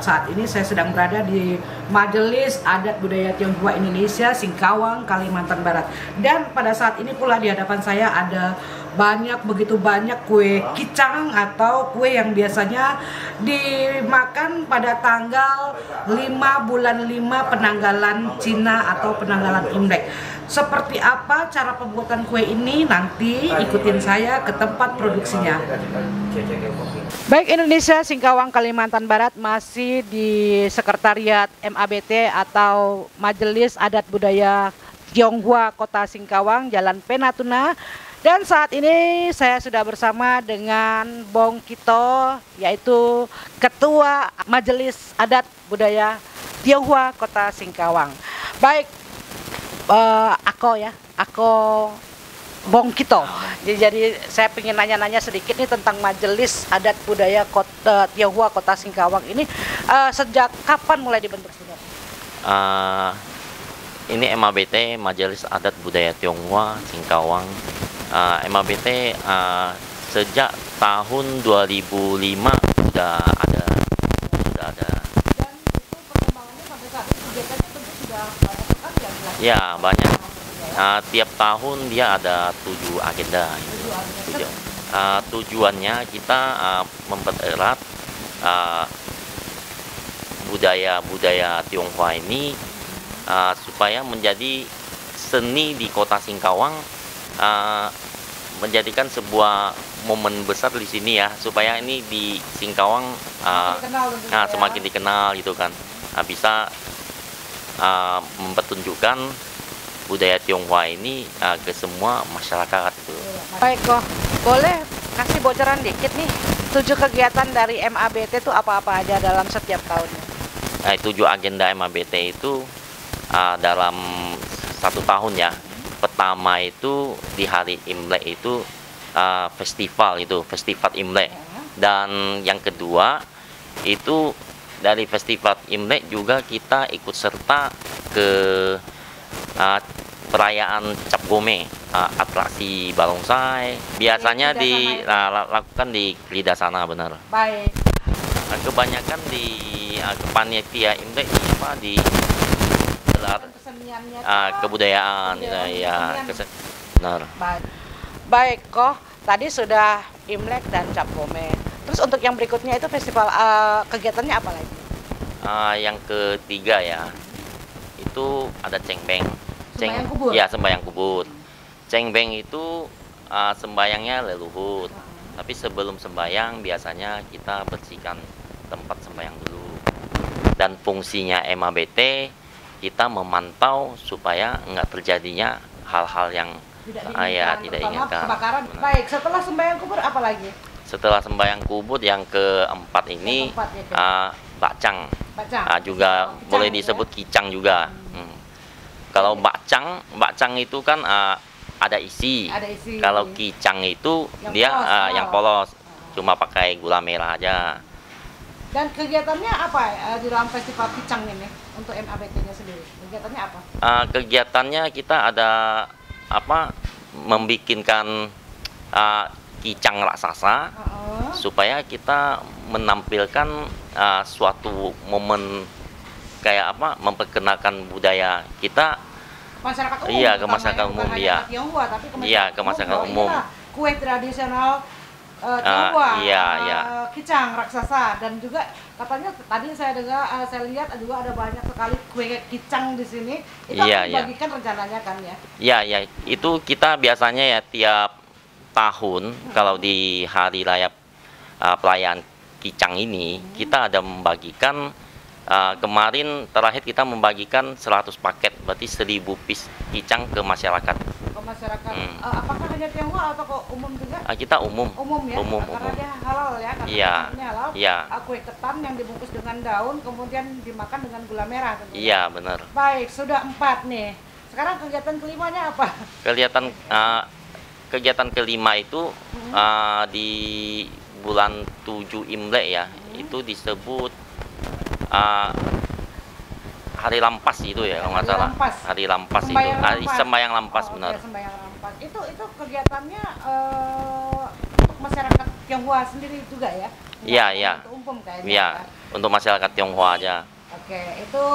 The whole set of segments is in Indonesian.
saat ini saya sedang berada di Majelis Adat Budaya Tionghoa Indonesia Singkawang, Kalimantan Barat. Dan pada saat ini pula di hadapan saya ada begitu banyak kue kicang atau kue yang biasanya dimakan pada tanggal 5 bulan 5 penanggalan Cina atau penanggalan Imlek. Seperti apa cara pembuatan kue ini? Nanti ikutin saya ke tempat produksinya. Baik, Indonesia Singkawang, Kalimantan Barat masih di Sekretariat MABT atau Majelis Adat Budaya Tionghoa Kota Singkawang, Jalan Penatuna. Dan saat ini saya sudah bersama dengan Bong Kito, yaitu Ketua Majelis Adat Budaya Tionghoa Kota Singkawang. Baik, aku Bong Kito. Jadi saya ingin nanya-nanya sedikit nih tentang Majelis Adat Budaya Kota Tionghoa Kota Singkawang ini. Sejak kapan mulai dibentuk sebenarnya? Ini MABT, Majelis Adat Budaya Tionghoa Singkawang. MABT sejak tahun 2005 sudah ada. Dan itu perkembangannya sampai saat ini kegiatannya tentu sudah banyak sekali yang dilakukan. Ya, banyak. Tiap tahun dia ada 7 agenda. Tujuannya kita mempererat budaya Tionghoa ini supaya menjadi seni di Kota Singkawang, menjadikan sebuah momen besar di sini ya, supaya ini di Singkawang semakin dikenal gitu kan, bisa mempertunjukkan budaya Tionghoa ini ke semua masyarakat gitu. Baik kok, boleh kasih bocoran dikit nih 7 kegiatan dari MABT itu apa-apa aja dalam setiap tahunnya? 7 agenda MABT itu dalam 1 tahun ya. Pertama itu di hari Imlek itu festival Imlek. Dan yang kedua itu dari festival Imlek juga kita ikut serta ke perayaan Cap Gome, atraksi barongsai. Biasanya dilakukan di Lidasana, benar. Baik. Kebanyakan di panitia Imlek di gelar kebudayaan, benar. Baik kok, tadi sudah Imlek dan Cap Gome. Terus untuk yang berikutnya itu festival kegiatannya apa lagi? Yang ketiga ya, itu ada cengbeng. Sembayang kubur? Ya, sembayang kubur. Cengbeng itu sembayangnya leluhur. Tapi sebelum sembayang biasanya kita bersihkan tempat sembayang dulu. Dan fungsinya MABT, kita memantau supaya nggak terjadinya hal-hal yang tidak diinginkan. Kebakaran. Baik, setelah sembayang kubur apa lagi? Setelah sembayang kubur yang keempat ini bacang. Juga boleh disebut kicang juga. Kalau bacang itu kan ada isi. Kalau kicang itu yang polos, cuma pakai gula merah aja. Dan kegiatannya apa di dalam festival kicang ini untuk MABT-nya sendiri? Kegiatannya apa? Kegiatannya kita ada membikinkan kicang raksasa supaya kita menampilkan suatu momen kayak memperkenalkan budaya kita. Masyarakat umum. Iya, ke masyarakat umum, iya. Tionghoa, tapi ke masyarakat umum. Kue tradisional Tionghoa, kicang raksasa, dan juga katanya tadi saya dengar, saya lihat juga ada banyak sekali kue kicang di sini. Itu akan dibagikan rencananya kan ya? Iya, itu kita biasanya ya tiap tahun kalau di hari raya perayaan kicang ini kita ada membagikan. Kemarin terakhir kita membagikan 100 paket, berarti 1000 piece kicang ke masyarakat. Apakah hanya Tionghoa atau kok umum juga? Kita umum. Umum ya? Karena dia halal ya? Halal. Kue ketan yang dibungkus dengan daun, kemudian dimakan dengan gula merah. Tentunya. Iya, benar. Baik, sudah 4 nih. Sekarang kegiatan kelimanya apa? Kegiatan kelima itu di bulan 7 Imlek ya, itu disebut hari lampas itu ya, kalau nggak salah. Hari lampas itu, sembayang lampas, benar. Sembayang lampas. Itu kegiatannya untuk masyarakat Tionghoa sendiri juga ya? Iya, iya. Untuk umum kayaknya. Iya, untuk masyarakat Tionghoa aja. Oke, itu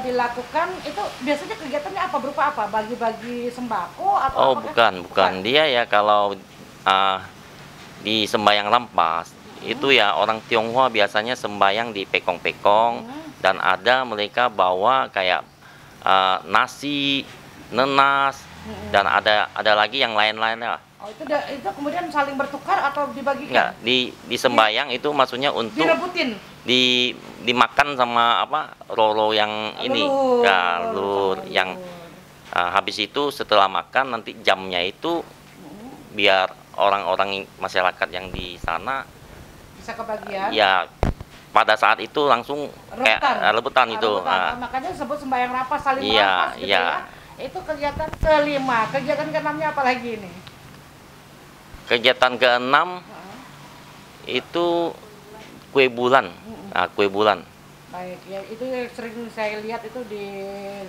dilakukan, itu biasanya kegiatannya apa, berupa apa? Bagi-bagi sembako atau Oh, apakah? bukan. Dia ya kalau di sembayang lampas itu ya orang Tionghoa biasanya sembayang di pekong-pekong dan ada mereka bawa kayak nasi, nenas dan ada lagi yang lain-lainnya. Oh, itu kemudian saling bertukar atau dibagikan? Enggak, di sembayang itu maksudnya untuk Direbutin. dimakan sama apa roro yang ini Lur. ya lur yang habis itu setelah makan nanti jamnya itu biar orang-orang masyarakat yang di sana Bisa kebagian. ya pada saat itu langsung kayak rebutan itu. Makanya disebut sembahyang rampas, saling Iya, merampas gitu iya. ya. Itu kegiatan kelima. Kegiatan keenamnya apa lagi ini? Kegiatan keenam itu kue bulan. Nah, kue bulan. Baik, ya itu yang sering saya lihat itu di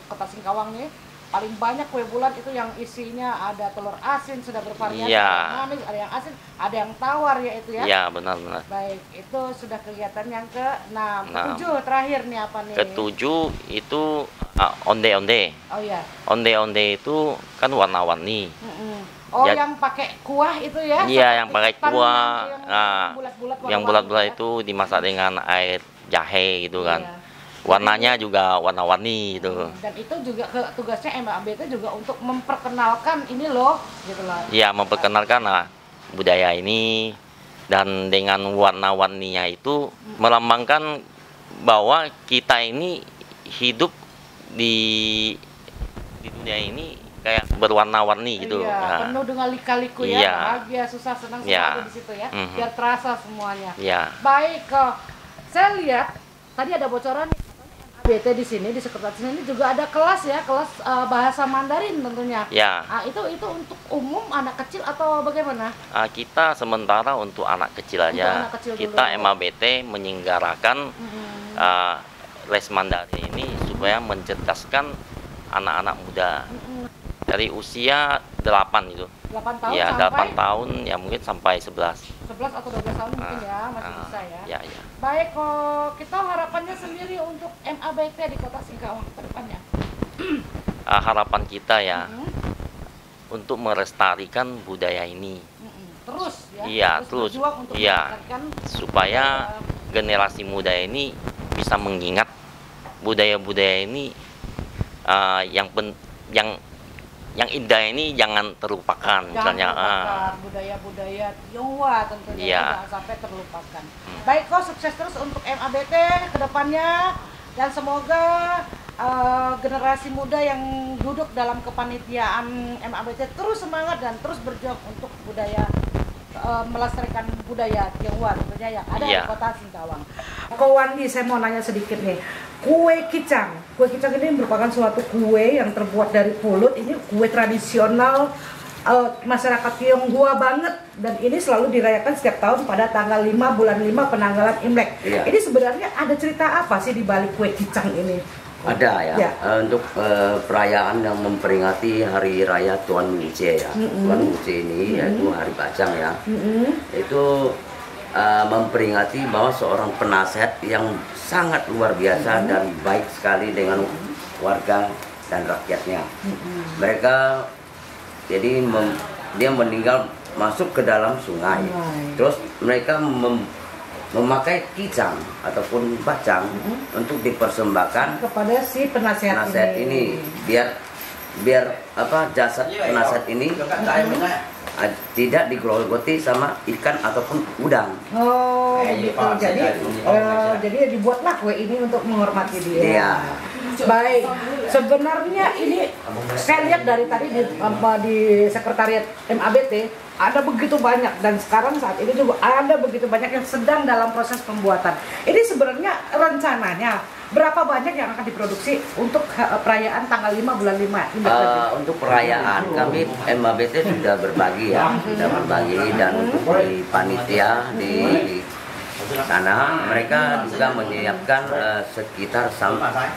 Kota Singkawang nih. Paling banyak kue bulan itu yang isinya ada telur asin, sudah bervariasi, Iya. ada yang manis, ada yang asin, ada yang tawar ya itu ya. Iya, benar-benar. Baik, itu sudah kegiatan yang ke-6. Nah. Ketujuh terakhir nih apa nih? Ketujuh itu onde-onde. Oh iya. Onde-onde itu kan warna-warni. Oh, Ya. yang pakai kuah itu ya? Iya, yang pakai Ketan kuah. yang Nah, bulat-bulat yang warna-warni bulat-bulat ya? itu dimasak dengan air jahe gitu kan. Iya. Warnanya juga warna-warni gitu. Dan itu juga tugasnya MABT juga untuk memperkenalkan ini loh, gitu lah. Iya, memperkenalkan budaya ini dan dengan warna-warninya itu melambangkan bahwa kita ini hidup di dunia ini kayak berwarna-warni gitu. Iya, Nah, penuh dengan lika-liku ya, iya. bahagia, susah, senang, semua Iya. ada di situ ya, Mhm. biar terasa semuanya. Iya. Baik, saya lihat tadi ada bocoran nih, MABT di sini, di sekretaris ini juga ada kelas ya, kelas bahasa Mandarin tentunya. Ya, Itu untuk umum anak kecil atau bagaimana? kita sementara untuk anak kecil Untuk aja. anak kecil Kita dulu. MABT menyelenggarakan les Mandarin ini supaya mencerdaskan anak-anak muda dari usia 8 itu. 8 tahun Ya, sampai 8 tahun ya mungkin sampai 11. 11 atau 12 tahun mungkin ya, masih bisa ya. Ya, ya. Baik, kok kita harapannya sendiri untuk MABT di Kota Singkawang ke depannya. Harapan kita ya untuk melestarikan budaya ini. Terus ya. Iya, terus. berjuang untuk Iya. melestarikan Supaya generasi muda ini bisa mengingat budaya-budaya ini yang indah ini jangan terlupakan. Misalnya terlupakan budaya-budaya Tionghoa tentunya Iya. jangan sampai terlupakan. Baik, kok sukses terus untuk MABT ke depannya dan semoga generasi muda yang duduk dalam kepanitiaan MABT terus semangat dan terus berjuang untuk budaya melestarikan budaya Tionghoa tentunya yang ada Iya. di Kota Singkawang. Ko Wandi, saya mau nanya sedikit nih. Kue kicang. Kue kicang ini merupakan suatu kue yang terbuat dari pulut. Ini kue tradisional masyarakat Tionghoa banget dan ini selalu dirayakan setiap tahun pada tanggal 5 bulan 5 penanggalan Imlek. Iya. Ini sebenarnya ada cerita apa sih di balik kue kicang ini? Ada ya, Ya. Untuk perayaan yang memperingati Hari Raya Tuan Muce ya. Tuan Muce ini yaitu Hari Bajang ya. Itu memperingati bahwa seorang penasehat yang sangat luar biasa dan baik sekali dengan warga dan rakyatnya. Mereka jadi dia meninggal masuk ke dalam sungai. Terus mereka memakai kicang ataupun bacang untuk dipersembahkan Kepada si penasehat ini biar jasad penasehat ini tidak digerogoti sama ikan ataupun udang. Oh, gitu. Jadi dibuatlah kue ini untuk menghormati dia. Iya. Baik. Sebenarnya ini saya lihat dari tadi di sekretariat MABT ada begitu banyak dan sekarang saat ini juga ada begitu banyak yang sedang dalam proses pembuatan. Ini sebenarnya rencananya berapa banyak yang akan diproduksi untuk perayaan tanggal 5 bulan 5 Imlek tadi? Untuk perayaan kami MABT sudah berbagi ya, dan untuk di panitia di sana mereka juga menyiapkan sekitar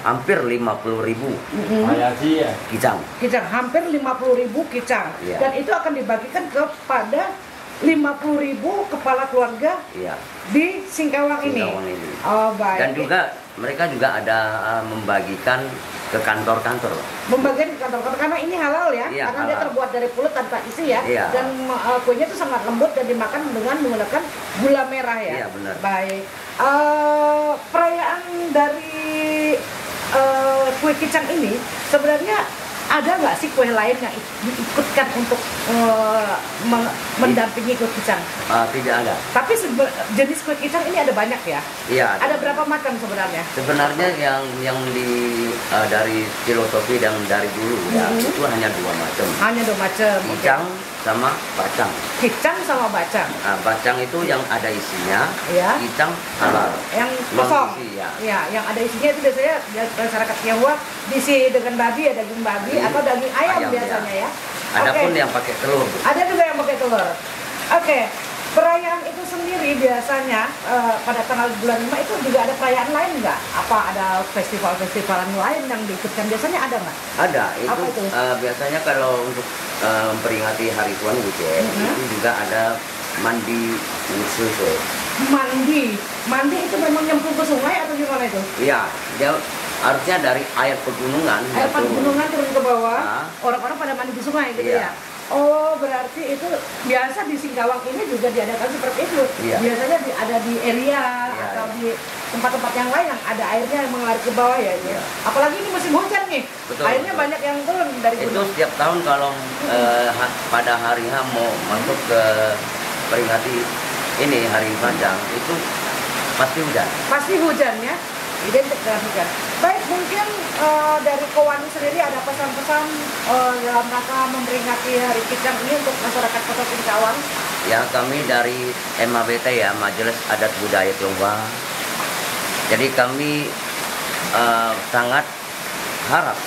hampir 50.000 kicang. Kicang hampir 50.000 kicang. Iya. Dan itu akan dibagikan kepada 50.000 kepala keluarga Iya. di Singkawang ini. Oh, baik. Dan juga mereka juga ada membagikan ke kantor-kantor. Membagikan ke kantor-kantor karena ini halal ya, Iya, karena dia halal. terbuat dari pulut tanpa isi ya. Iya. Dan kuenya itu sangat lembut dan dimakan dengan menggunakan gula merah ya. Iya, benar. Baik. Perayaan dari kue kicang ini sebenarnya ada nggak sih kue lain yang diikutkan untuk mendampingi kue kicang? Tidak ada. Tapi jenis kue kicang ini ada banyak ya? Iya. Ada berapa macam sebenarnya? Sebenarnya yang dari filosofi dan dari dulu ya itu hanya 2 macam. Hanya 2 macam. Kicang sama bacang. Kicang sama bacang. Nah, bacang itu yang ada isinya, Ya. kicang halal. Yang Non kosong. isi, ya. Ya, yang ada isinya itu biasanya masyarakat Tionghoa diisi dengan babi, ya daging babi atau daging ayam biasanya ya. Adapun Oke. yang pakai telur. Ada juga yang pakai telur. Oke. Perayaan itu sendiri biasanya pada tanggal bulan 5 itu juga ada perayaan lain nggak? Apa ada festival-festivalan lain yang diikutkan? Biasanya ada nggak? Ada, Apa itu, itu? biasanya kalau untuk memperingati Hari Tuan Wuce itu juga ada mandi Wususo. Mandi itu memang nyemplung ke sungai atau gimana itu? Iya, dia harusnya dari air pegunungan. Air pegunungan turun ke bawah, Nah. orang-orang pada mandi di sungai gitu Iya. ya? Oh, berarti itu biasa di Singkawang ini juga diadakan seperti itu. Iya. Biasanya ada di area Iya, atau iya. di tempat-tempat yang lain yang ada airnya yang mengalir ke bawah ya. Iya. Apalagi ini musim hujan nih, Betul, airnya betul. banyak yang turun dari Itu gunung. setiap tahun kalau pada hari H mau masuk ke peringati ini Hari Panjang itu pasti hujan. Pasti hujan ya, identik dengan hujan. Baik, mungkin dari Kowani sendiri ada pesan-pesan dalam rangka memperingati Hari Kicang ini untuk masyarakat Kota Singkawang. Ya, kami dari MABT ya, Majelis Adat Budaya Tionghoa. Jadi kami sangat harap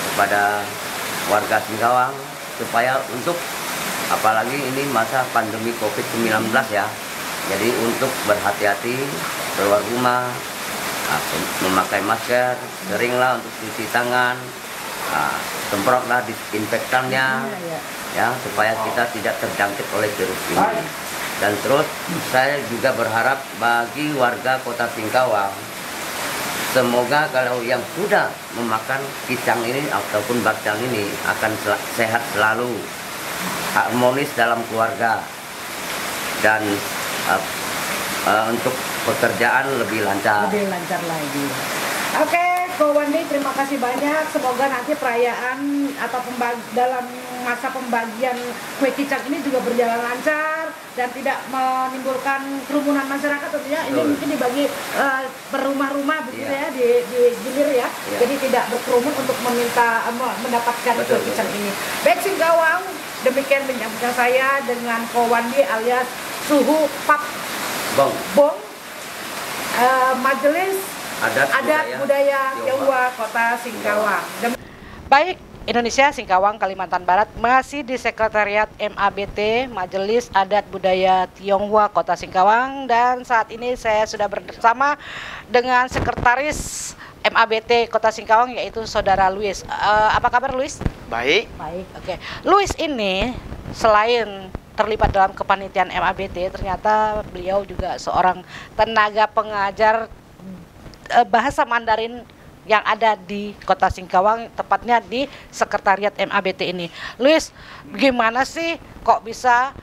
kepada warga Singkawang supaya untuk apalagi ini masa pandemi COVID-19 ya. Jadi untuk berhati-hati keluar rumah, memakai masker, seringlah untuk cuci tangan, semprotlah disinfektannya, ya supaya kita tidak terjangkit oleh virus ini. Dan terus saya juga berharap bagi warga Kota Singkawang, semoga kalau yang sudah memakan kicang ini ataupun bacang ini akan sehat selalu, harmonis dalam keluarga, dan untuk pekerjaan lebih lancar. Lebih lancar lagi. Oke, Ko Wandi, terima kasih banyak. Semoga nanti perayaan atau dalam masa pembagian kue kicang ini juga berjalan lancar dan tidak menimbulkan kerumunan masyarakat tentunya. Ini mungkin dibagi per rumah-rumah begitu ya, di gilir ya. Jadi tidak berkerumun untuk mendapatkan kue kicang ini. Baik Singkawang, demikian bincang saya dengan Ko Wandi alias Suhu Pap Bong, Majelis Adat Budaya Tionghoa Kota Singkawang. Baik, Indonesia Singkawang Kalimantan Barat masih di Sekretariat MABT Majelis Adat Budaya Tionghoa Kota Singkawang, dan saat ini saya sudah bersama dengan Sekretaris MABT Kota Singkawang yaitu Saudara Luis. Apa kabar Luis? Baik. Baik, oke. Luis ini selain terlibat dalam kepanitiaan MABT, ternyata beliau juga seorang tenaga pengajar bahasa Mandarin yang ada di Kota Singkawang, tepatnya di Sekretariat MABT ini. Luis, gimana sih kok bisa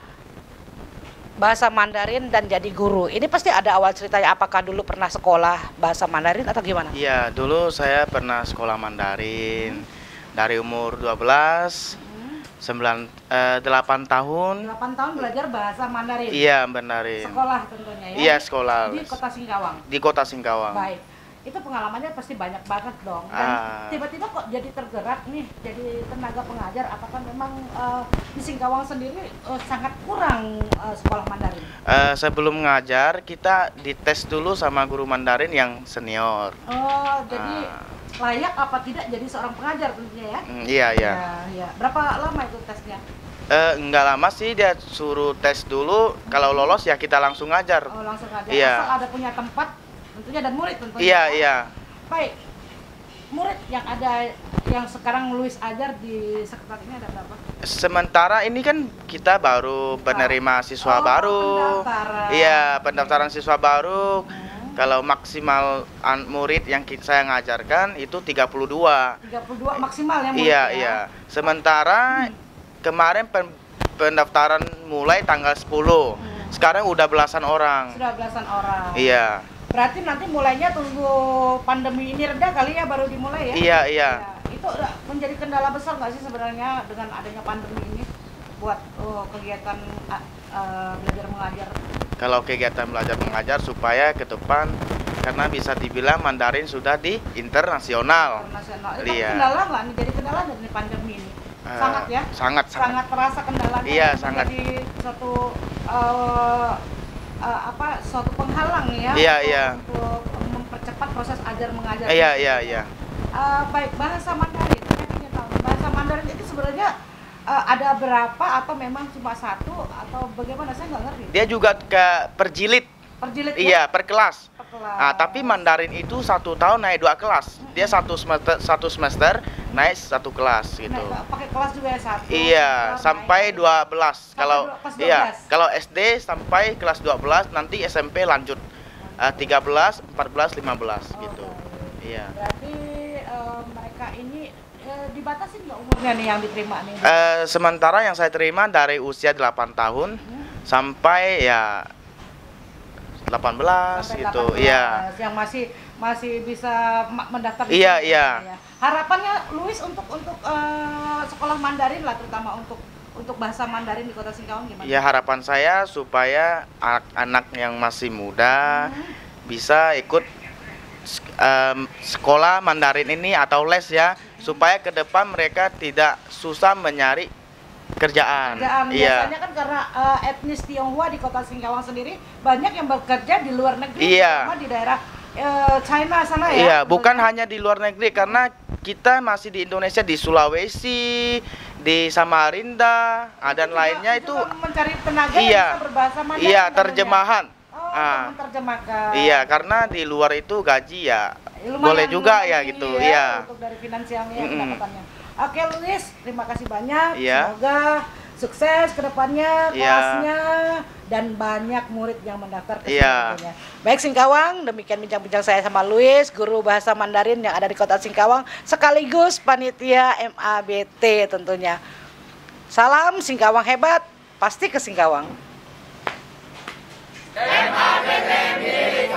bahasa Mandarin dan jadi guru? Ini pasti ada awal ceritanya, apakah dulu pernah sekolah bahasa Mandarin atau gimana? Iya, dulu saya pernah sekolah Mandarin dari umur 12, 8 tahun. 8 tahun belajar bahasa Mandarin? Iya, Mandarin. Sekolah tentunya ya? Iya, sekolah. Di Kota Singkawang? Di Kota Singkawang. Baik. Itu pengalamannya pasti banyak banget dong. Dan tiba-tiba kok jadi tergerak nih jadi tenaga pengajar. Apakah memang di Singkawang sendiri sangat kurang sekolah Mandarin? Sebelum ngajar kita dites dulu sama guru Mandarin yang senior. Oh, jadi layak apa tidak jadi seorang pengajar tentunya ya? Iya, iya. Ya. Berapa lama itu tesnya? Enggak lama sih, dia suruh tes dulu. Kalau lolos ya kita langsung ngajar. Oh, langsung ngajar. Iya. Asal ada punya tempat tentunya dan murid tentunya. Iya, iya. Baik. Murid yang ada yang sekarang Luis ajar di sekretariat ini ada berapa? Sementara ini kan kita baru penerima siswa baru. Pendaftaran. Iya, pendaftaran siswa baru. Kalau maksimal murid yang saya ngajarkan itu 32. 32 maksimal ya murid Iya, ya? iya. Sementara kemarin pendaftaran mulai tanggal 10. Sekarang udah belasan orang. Sudah belasan orang. Iya. Berarti nanti mulainya tunggu pandemi ini reda kali ya baru dimulai ya? Iya, iya. Ya, itu menjadi kendala besar nggak sih sebenarnya dengan adanya pandemi ini buat kegiatan belajar mengajar? Kalau kegiatan belajar mengajar supaya ke depan, karena bisa dibilang Mandarin sudah di internasional. Internasional. Itu Iya. kendala nggak nih? Jadi kendala nggak nih pandemi ini? Sangat ya? Sangat. Sangat terasa kendalanya. Iya, sangat. Jadi suatu suatu penghalang ya? Iya, iya. Untuk mempercepat proses ajar mengajar. Iya, iya, iya. Baik, bahasa Mandarin. Saya ingin tahu bahasa Mandarin itu sebenarnya ada berapa atau memang cuma satu atau bagaimana, saya nggak ngerti. Dia juga ke perjilid. Perjilid ya? Iya, per kelas. Per kelas. Nah, tapi Mandarin itu 1 tahun naik 2 kelas. Dia satu semester naik 1 kelas gitu. Nah, pakai kelas juga ya satu. Iya, kelas sampai naik. 12. Kalau kelas 12. iya, kalau SD sampai kelas 12, nanti SMP lanjut 13, 14, 15 gitu. Baik. Iya. Berarti mereka ini dibatasin nggak umurnya nih yang diterima nih? Sementara yang saya terima dari usia 8 tahun sampai ya 18 Sampai gitu. 18, Iya. yang masih bisa mendaftar di Iya, sini, iya. ya. Harapannya Luis untuk sekolah Mandarin lah, terutama untuk bahasa Mandarin di Kota Singkawang gimana? Ya, harapan saya supaya anak-anak yang masih muda bisa ikut sekolah Mandarin ini atau les ya, supaya ke depan mereka tidak susah mencari kerjaan. Iya. Biasanya kan karena etnis Tionghoa di Kota Singkawang sendiri banyak yang bekerja di luar negeri, Iya. terutama di daerah China sana ya. Iya, bukan hanya di luar negeri, karena kita masih di Indonesia, di Sulawesi, di Samarinda, dan lainnya itu mencari tenaga iya. yang bisa berbahasa Mandarin. Iya, tentunya. terjemahan. Untuk menerjemahkan. Iya, karena di luar itu gaji ya Lumayan, boleh juga lumayan ya tinggi gitu. ya, Iya. Untuk dari finansialnya pendapatannya. Oke Luis, terima kasih banyak. Iya. Semoga sukses ke depannya Iya. kelasnya dan banyak murid yang mendaftar ke Iya. sekolahnya. Baik Singkawang, demikian bincang-bincang saya sama Luis, guru bahasa Mandarin yang ada di Kota Singkawang sekaligus panitia MABT tentunya. Salam Singkawang hebat, pasti ke Singkawang. MABT milik